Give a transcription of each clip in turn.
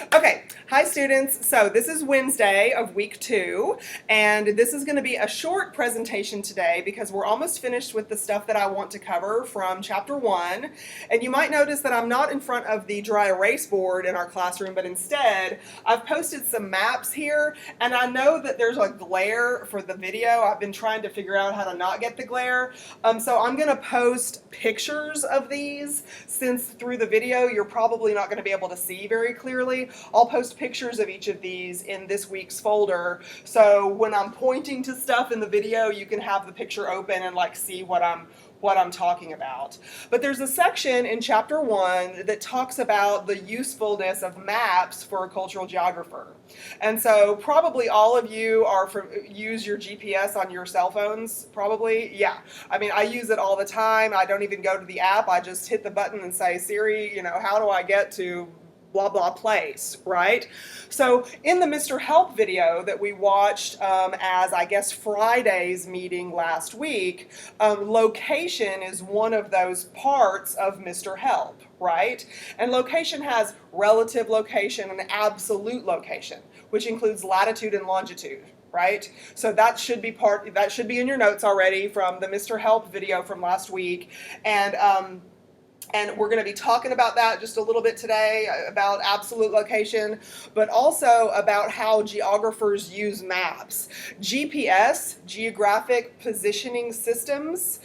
Okay, hi students. So this is Wednesday of week 2, and this is going to be a short presentation today because we're almost finished with the stuff that I want to cover from chapter 1. And you might notice that I'm not in front of the dry erase board in our classroom, but instead I've posted some maps here, and I know that there's a glare for the video. I've been trying to figure out how to not get the glare. So I'm going to post pictures of these since through the video you're probably not going to be able to see very clearly. I'll post pictures of each of these in this week's folder, so when I'm pointing to stuff in the video, you can have the picture open and see what I'm talking about. But there's a section in chapter 1 that talks about the usefulness of maps for a cultural geographer. And so probably all of you use your GPS on your cell phones, probably. Yeah. I mean, I use it all the time. I don't even go to the app. I just hit the button and say, Siri, how do I get to blah blah place, right? So in the Mr. Help video that we watched as I guess Friday's meeting last week, location is one of those parts of Mr. Help, right? And location has relative location and absolute location, which includes latitude and longitude. Right? So that should be in your notes already from the Mr. Help video from last week. And we're going to be talking about that just a little bit today, about absolute location, but also about how geographers use maps. GPS, geographic positioning systems,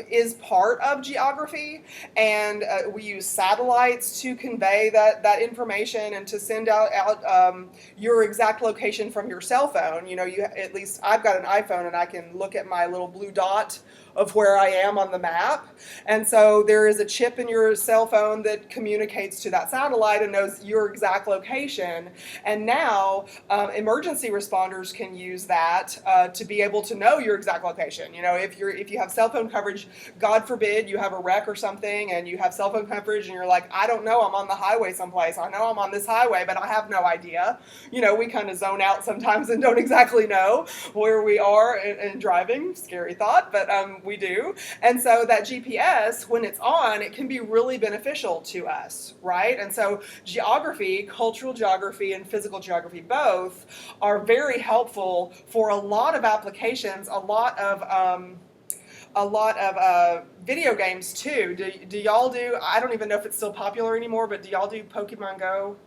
is part of geography, and we use satellites to convey that information and to send out your exact location from your cell phone. At least I've got an iPhone and I can look at my little blue dot of where I am on the map. And so there is a chip in your cell phone that communicates to that satellite and knows your exact location. And now emergency responders can use that to be able to know your exact location. If you have cell phone coverage, God forbid you have a wreck or something and you have cell phone coverage and you're like, I don't know, I'm on the highway someplace. I know I'm on this highway, but I have no idea. We kind of zone out sometimes and don't exactly know where we are and driving. Scary thought, but we do. And so that GPS, when it's on, it can be really beneficial to us, right? And so geography, cultural geography and physical geography both are very helpful for a lot of applications, a lot of video games too. Do y'all do, I don't even know if it's still popular anymore, but do y'all do Pokemon Go?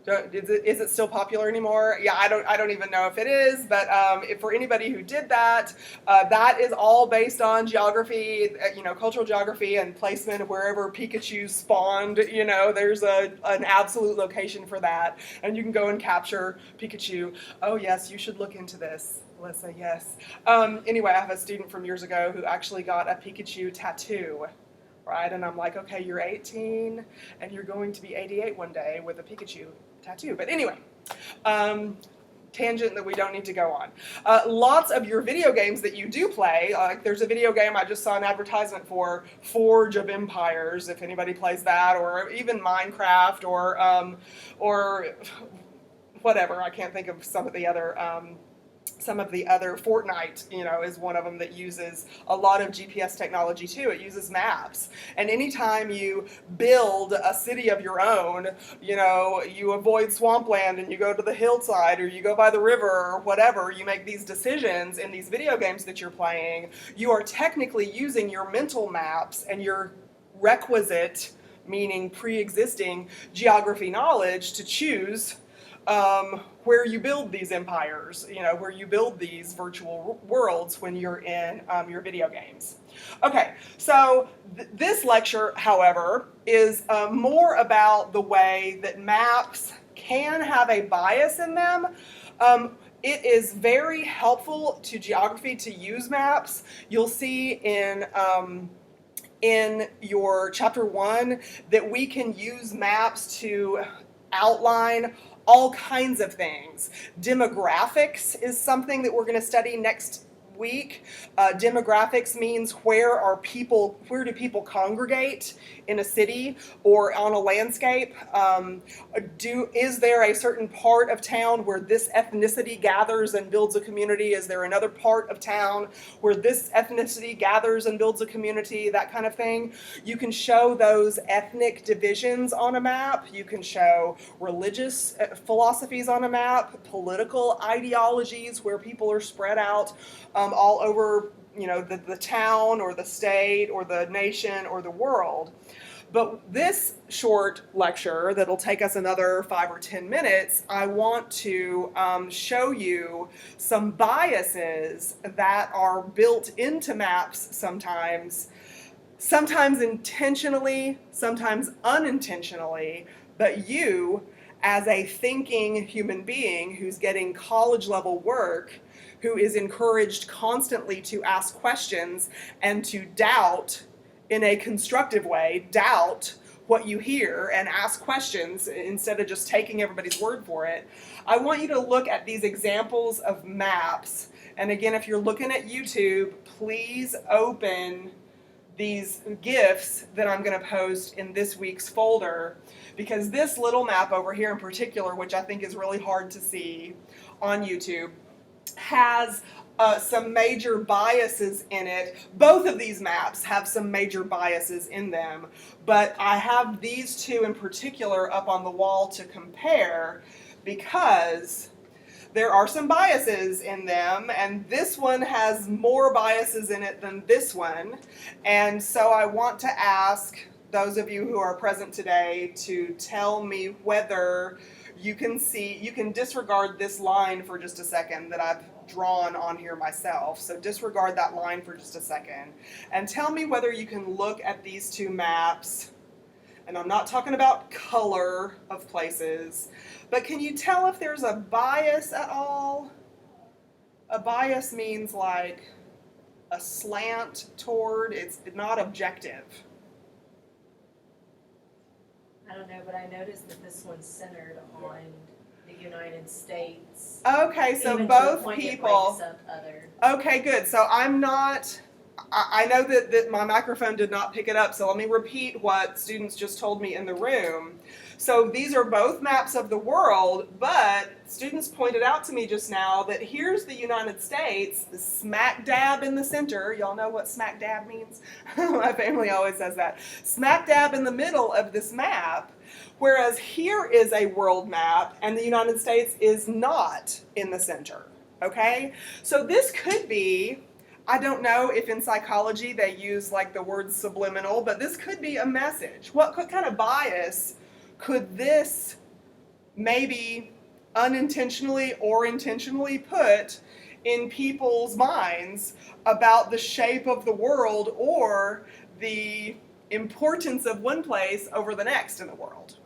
Is it still popular anymore? Yeah, I don't even know if it is, but if for anybody who did that, that is all based on geography, cultural geography and placement of wherever Pikachu spawned. There's an absolute location for that, and you can go and capture Pikachu. Oh yes, you should look into this, Melissa, yes. Anyway, I have a student from years ago who actually got a Pikachu tattoo. Right, and I'm like, okay, you're 18 and you're going to be 88 one day with a Pikachu tattoo. But anyway, tangent that we don't need to go on. Lots of your video games that you do play, there's a video game I just saw an advertisement for, Forge of Empires, if anybody plays that, or even Minecraft, or whatever. I can't think of some of the other Fortnite, is one of them that uses a lot of GPS technology too. It uses maps. And anytime you build a city of your own, you avoid swampland and you go to the hillside or you go by the river or whatever, you make these decisions in these video games that you're playing, you are technically using your mental maps and your requisite, meaning pre-existing geography knowledge to choose where you build these empires, where you build these virtual worlds when you're in your video games. Okay, so this lecture, however, is more about the way that maps can have a bias in them. It is very helpful to geography to use maps. You'll see in your chapter 1 that we can use maps to outline all kinds of things. Demographics is something that we're going to study next week. Demographics means where do people congregate in a city or on a landscape? Is there a certain part of town where this ethnicity gathers and builds a community? Is there another part of town where this ethnicity gathers and builds a community? That kind of thing. You can show those ethnic divisions on a map. You can show religious philosophies on a map, political ideologies where people are spread out all over, the town or the state or the nation or the world. But this short lecture that'll take us another 5 or 10 minutes, I want to show you some biases that are built into maps sometimes intentionally, sometimes unintentionally, but you, as a thinking human being who's getting college level work, who is encouraged constantly to ask questions and to doubt in a constructive way, doubt what you hear and ask questions instead of just taking everybody's word for it. I want you to look at these examples of maps. And again, if you're looking at YouTube, please open these GIFs that I'm going to post in this week's folder, because this little map over here in particular, which I think is really hard to see on YouTube, has some major biases in it. Both of these maps have some major biases in them, but I have these two in particular up on the wall to compare because there are some biases in them, and this one has more biases in it than this one. And so I want to ask those of you who are present today to tell me whether you can disregard this line for just a second that I've drawn on here myself. So disregard that line for just a second and tell me whether you can look at these two maps, and I'm not talking about color of places, but can you tell if there's a bias at all? A bias means like a slant toward, it's not objective. I don't know, but I noticed that this one's centered on the United States. Okay, so even both to the point people. It breaks up other. Okay, good. So I'm not. I know that my microphone did not pick it up, so let me repeat what students just told me in the room. So these are both maps of the world, but students pointed out to me just now that here's the United States, smack dab in the center. Y'all know what smack dab means? My family always says that. Smack dab in the middle of this map, whereas here is a world map and the United States is not in the center, okay? So this could be, I don't know if in psychology they use like the word subliminal, but this could be a message. What kind of bias could this maybe unintentionally or intentionally put in people's minds about the shape of the world or the importance of one place over the next in the world?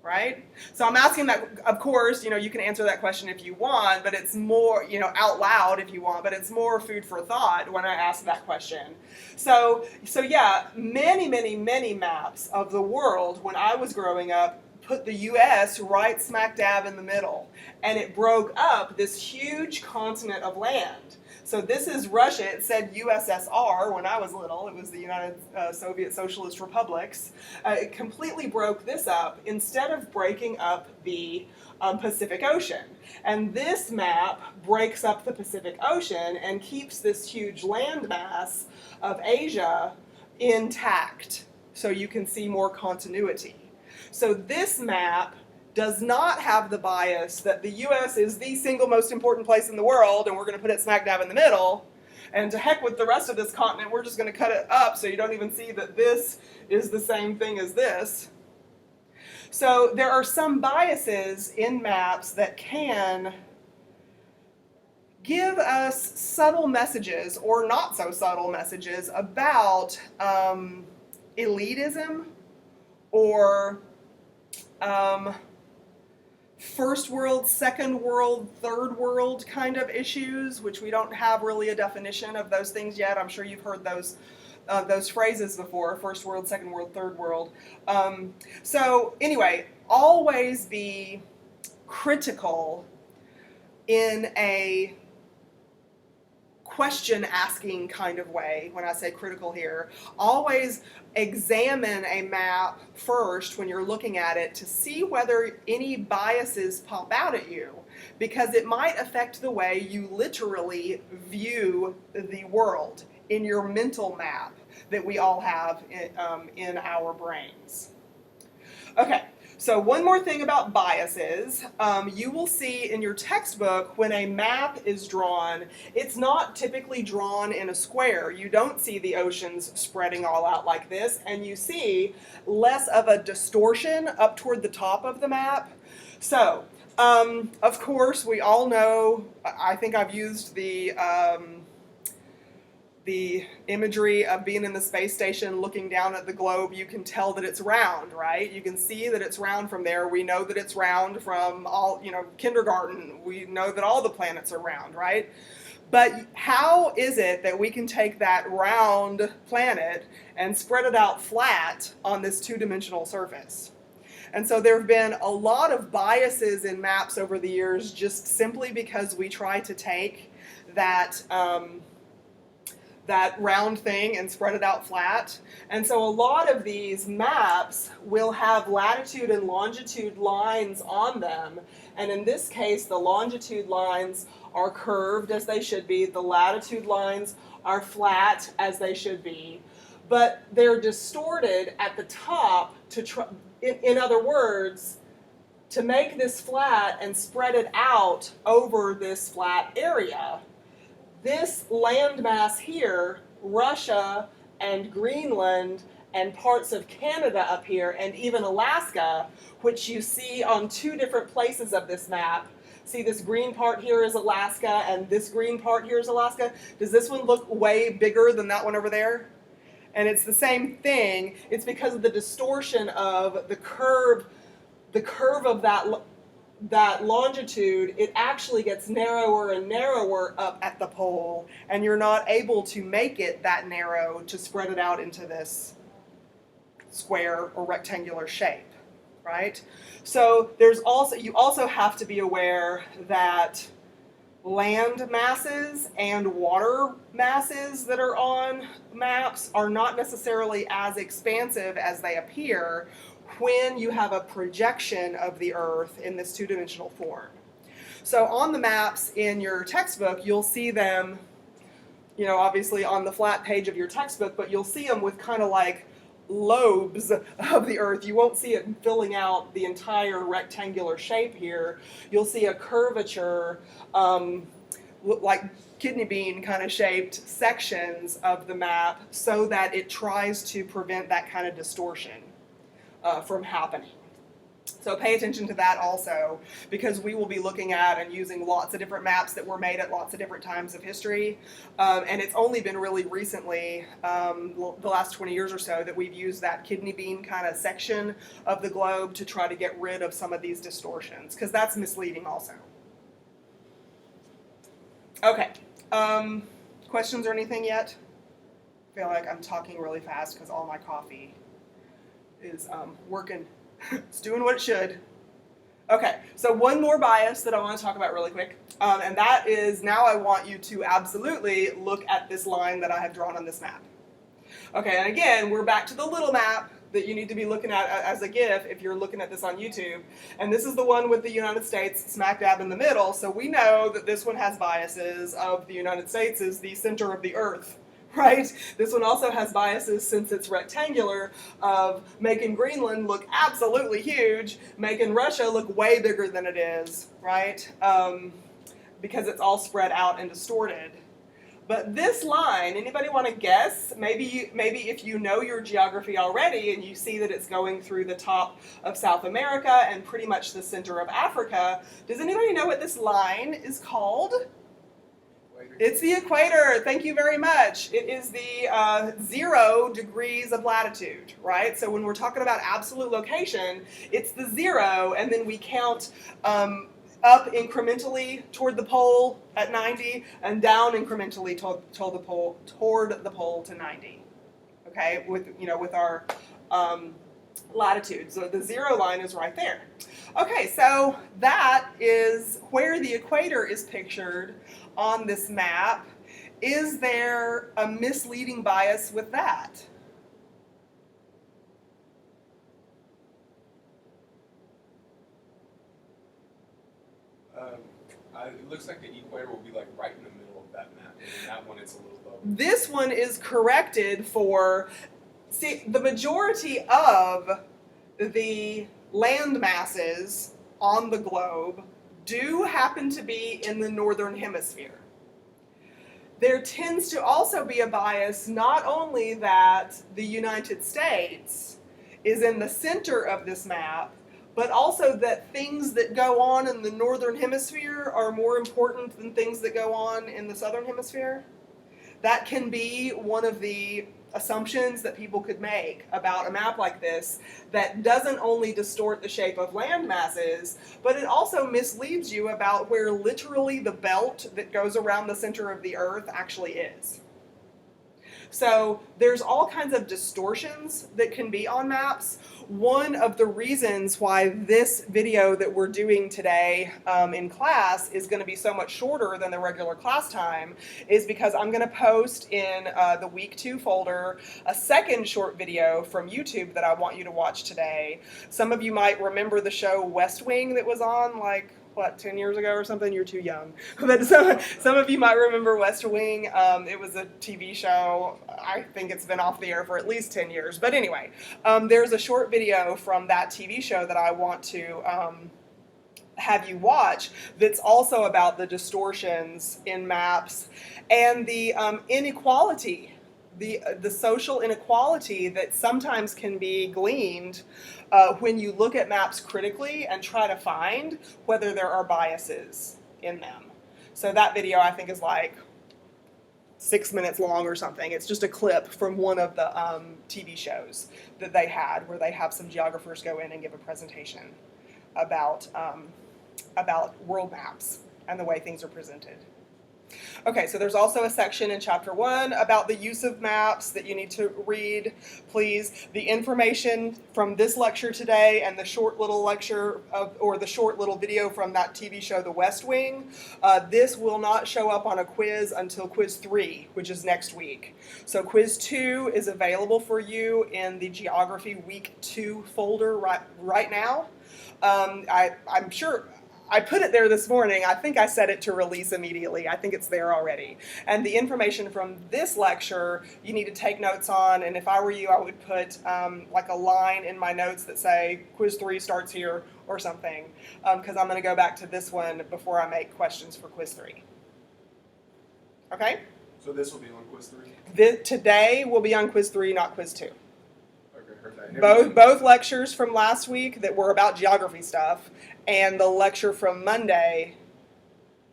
Right? So I'm asking that, of course, you can answer that question if you want, but it's more, out loud if you want, but it's more food for thought when I ask that question. So yeah, many, many, many maps of the world when I was growing up put the U.S. right smack dab in the middle, and it broke up this huge continent of land. So this is Russia. It said USSR when I was little. It was the United Soviet Socialist Republics. It completely broke this up instead of breaking up the Pacific Ocean. And this map breaks up the Pacific Ocean and keeps this huge landmass of Asia intact, so you can see more continuity. So this map does not have the bias that the U.S. is the single most important place in the world and we're going to put it smack dab in the middle, and to heck with the rest of this continent, we're just going to cut it up so you don't even see that this is the same thing as this. So there are some biases in maps that can give us subtle messages or not so subtle messages about elitism or first world, second world, third world kind of issues, which we don't have really a definition of those things yet. I'm sure you've heard those phrases before: first world, second world, third world. So anyway, always be critical in a question asking kind of way when I say critical here. Always examine a map first when you're looking at it to see whether any biases pop out at you, because it might affect the way you literally view the world in your mental map that we all have in our brains. Okay. So one more thing about biases, you will see in your textbook when a map is drawn, it's not typically drawn in a square. You don't see the oceans spreading all out like this, and you see less of a distortion up toward the top of the map. So, of course, we all know, I think I've used the imagery of being in the space station looking down at the globe. You can tell that it's round, right? You can see that it's round from there. We know that it's round from all, kindergarten. We know that all the planets are round, right? But how is it that we can take that round planet and spread it out flat on this two-dimensional surface? And so there have been a lot of biases in maps over the years just simply because we try to take that round thing and spread it out flat. And so a lot of these maps will have latitude and longitude lines on them. And in this case, the longitude lines are curved as they should be. The latitude lines are flat as they should be. But they're distorted at the top in other words, to make this flat and spread it out over this flat area. This landmass here, Russia and Greenland and parts of Canada up here and even Alaska, which you see on two different places of this map. See, this green part here is Alaska and this green part here is Alaska. Does this one look way bigger than that one over there? And it's the same thing. It's because of the distortion of the curve of that longitude. It actually gets narrower and narrower up at the pole, and you're not able to make it that narrow to spread it out into this square or rectangular shape, right? So you also have to be aware that land masses and water masses that are on maps are not necessarily as expansive as they appear when you have a projection of the Earth in this two-dimensional form. So on the maps in your textbook, you'll see them, obviously on the flat page of your textbook, but you'll see them with kind of like lobes of the Earth. You won't see it filling out the entire rectangular shape here. You'll see a curvature, like kidney bean kind of shaped sections of the map so that it tries to prevent that kind of distortion from happening. So pay attention to that also, because we will be looking at and using lots of different maps that were made at lots of different times of history. And it's only been really recently, the last 20 years or so, that we've used that kidney bean kind of section of the globe to try to get rid of some of these distortions, because that's misleading also. Okay, questions or anything yet? I feel like I'm talking really fast because all my coffee is working. It's doing what it should. Okay, so one more bias that I want to talk about really quick, and that is, now I want you to absolutely look at this line that I have drawn on this map. Okay, and again, we're back to the little map that you need to be looking at as a GIF if you're looking at this on YouTube. And this is the one with the United States smack dab in the middle, so we know that this one has biases of the United States is the center of the Earth. Right? This one also has biases, since it's rectangular, of making Greenland look absolutely huge, making Russia look way bigger than it is, right? Because it's all spread out and distorted. But this line, anybody want to guess? Maybe if you know your geography already and you see that it's going through the top of South America and pretty much the center of Africa, does anybody know what this line is called? It's the equator. Thank you very much. It is the 0 degrees of latitude, right? So when we're talking about absolute location, it's the 0, and then we count up incrementally toward the pole at 90, and down incrementally toward the pole to 90. Okay, with our latitude. So the 0 line is right there. Okay, so that is where the equator is pictured on this map. Is there a misleading bias with that? It looks like the equator will be like right in the middle of that map, and then that one it's a little lower. This one is corrected for, see, the majority of the land masses on the globe do happen to be in the northern hemisphere. There tends to also be a bias not only that the United States is in the center of this map, but also that things that go on in the northern hemisphere are more important than things that go on in the southern hemisphere. That can be one of the assumptions that people could make about a map like this that doesn't only distort the shape of land masses, but it also misleads you about where literally the belt that goes around the center of the Earth actually is. So there's all kinds of distortions that can be on maps. One of the reasons why this video that we're doing today in class is going to be so much shorter than the regular class time is because I'm going to post in the week 2 folder a second short video from YouTube that I want you to watch today. Some of you might remember the show West Wing that was on like 10 years ago or something? You're too young. But some of you might remember West Wing. It was a TV show. I think it's been off the air for at least 10 years. But anyway, there's a short video from that TV show that I want to have you watch that's also about the distortions in maps and the inequality, the social inequality that sometimes can be gleaned when you look at maps critically and try to find whether there are biases in them. So that video I think is like 6 minutes long or something. It's just a clip from one of the TV shows that they had where they have some geographers go in and give a presentation about world maps and the way things are presented. Okay, so there's also a section in Chapter 1 about the use of maps that you need to read, please. The information from this lecture today and the short little lecture or the short little video from that TV show, The West Wing, this will not show up on a quiz until Quiz 3, which is next week. So Quiz 2 is available for you in the Geography Week 2 folder right now. I'm sure I put it there this morning. I think I set it to release immediately. I think it's there already. And the information from this lecture, you need to take notes on. And if I were you, I would put like a line in my notes that say Quiz 3 starts here or something. Because I'm going to go back to this one before I make questions for Quiz 3. Okay? So this will be on Quiz 3? Today will be on Quiz 3, not Quiz 2. Okay, heard that. Both lectures from last week that were about geography stuff and the lecture from Monday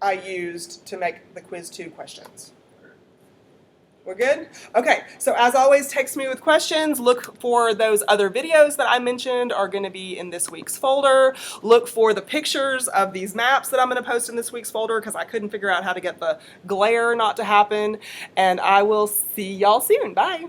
I used to make the Quiz 2 questions. We're good? Okay, so as always, text me with questions. Look for those other videos that I mentioned are going to be in this week's folder. Look for the pictures of these maps that I'm going to post in this week's folder because I couldn't figure out how to get the glare not to happen. And I will see y'all soon. Bye.